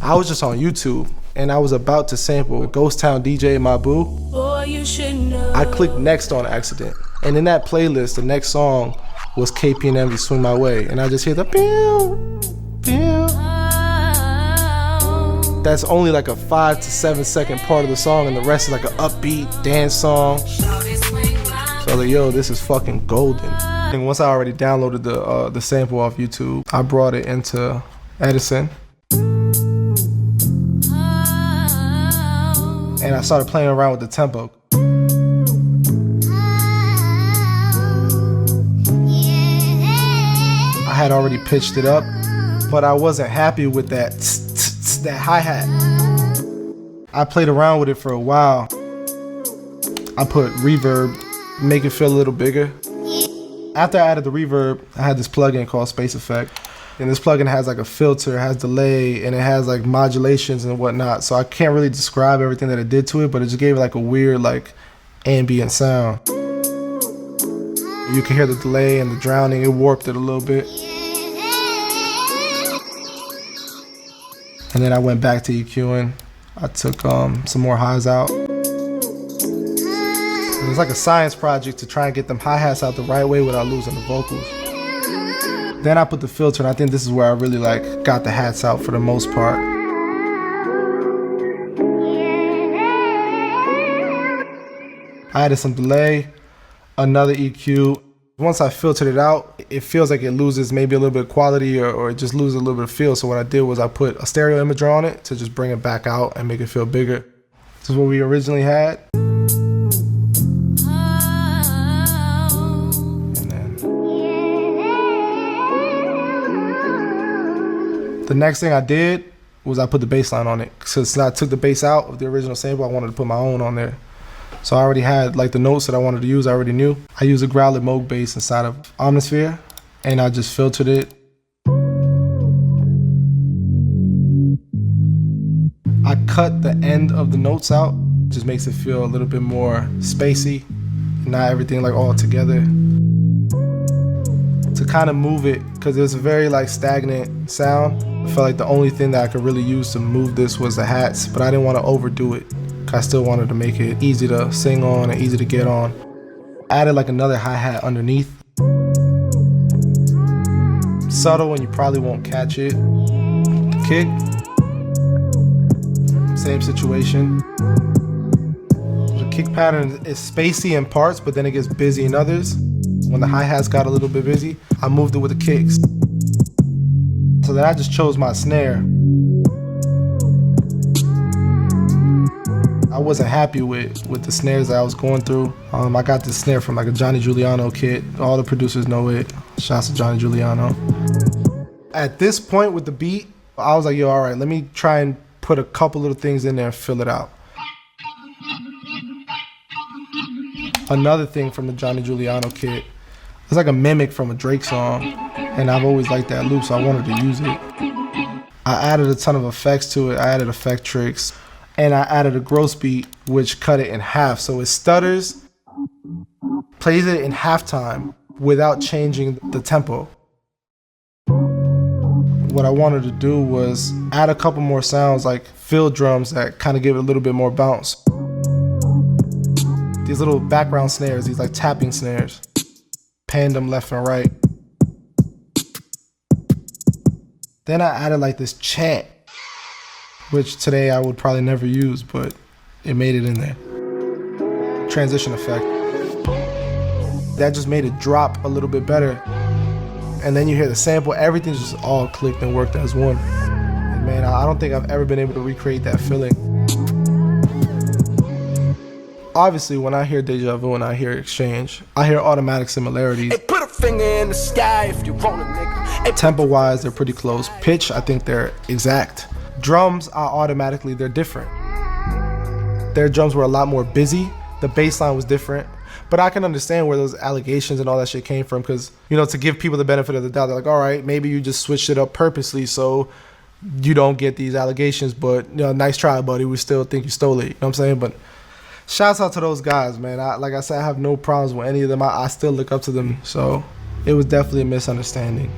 I was just on YouTube and I was about to sample Ghost Town DJ My Boo. Boy, you should know. I clicked next on accident. And in that playlist, the next song was KP and Envy Swing My Way. And I just hear the pew, pew. That's only like a 5 to 7 second part of the song, and the rest is like an upbeat dance song. So I was like, yo, this is fucking golden. And once I already downloaded the sample off YouTube, I brought it into Edison. And I started playing around with the tempo. I had already pitched it up, but I wasn't happy with that hi-hat. I played around with it for a while. I put reverb, make it feel a little bigger. After I added the reverb, I had this plugin called Space Effect. And this plugin has like a filter, it has delay, and it has like modulations and whatnot. So I can't really describe everything that it did to it, but it just gave it like a weird like ambient sound. You can hear the delay and the drowning, it warped it a little bit. And then I went back to EQing. I took some more highs out. It was like a science project to try and get them hi-hats out the right way without losing the vocals. Then I put the filter, and I think this is where I really like got the hats out for the most part. I added some delay, another EQ. Once I filtered it out, it feels like it loses maybe a little bit of quality or it just loses a little bit of feel. So what I did was I put a stereo imager on it to just bring it back out and make it feel bigger. This is what we originally had. The next thing I did was I put the bass line on it. Since I took the bass out of the original sample, I wanted to put my own on there. So I already had like the notes that I wanted to use, I already knew. I used a growler Moog bass inside of Omnisphere, and I just filtered it. I cut the end of the notes out, just makes it feel a little bit more spacey, not everything like all together. To kind of move it, because it was a very like stagnant sound. I felt like the only thing that I could really use to move this was the hats, but I didn't want to overdo it. I still wanted to make it easy to sing on and easy to get on. I added like another hi-hat underneath. Subtle and you probably won't catch it. The kick, same situation. The kick pattern is spacey in parts, but then it gets busy in others. When the hi-hats got a little bit busy, I moved it with the kicks. So then I just chose my snare. I wasn't happy with the snares that I was going through. I got this snare from like a Johnny Giuliano kit. All the producers know it. Shouts to Johnny Giuliano. At this point with the beat, I was like, yo, all right, let me try and put a couple little things in there and fill it out. Another thing from the Johnny Giuliano kit, it's like a mimic from a Drake song, and I've always liked that loop, so I wanted to use it. I added a ton of effects to it. I added effect tricks, and I added a gross beat, which cut it in half. So it stutters, plays it in halftime without changing the tempo. What I wanted to do was add a couple more sounds like fill drums that kind of give it a little bit more bounce. These little background snares, these like tapping snares, panned them left and right. Then I added like this chant, which today I would probably never use, but it made it in there. Transition effect. That just made it drop a little bit better. And then you hear the sample, everything's just all clicked and worked as one. And man, I don't think I've ever been able to recreate that feeling. Obviously, when I hear Deja Vu and I hear Exchange, I hear automatic similarities. Hey, put a finger in the sky if you want a nigga. Hey, tempo-wise, they're pretty close. Pitch, I think they're exact. Drums are automatically, they're different. Their drums were a lot more busy. The bass line was different. But I can understand where those allegations and all that shit came from, because, you know, to give people the benefit of the doubt, they're like, all right, maybe you just switched it up purposely so you don't get these allegations, but, you know, nice try, buddy. We still think you stole it. You know what I'm saying? But shouts out to those guys, man. Like I said, I have no problems with any of them. I still look up to them. So it was definitely a misunderstanding.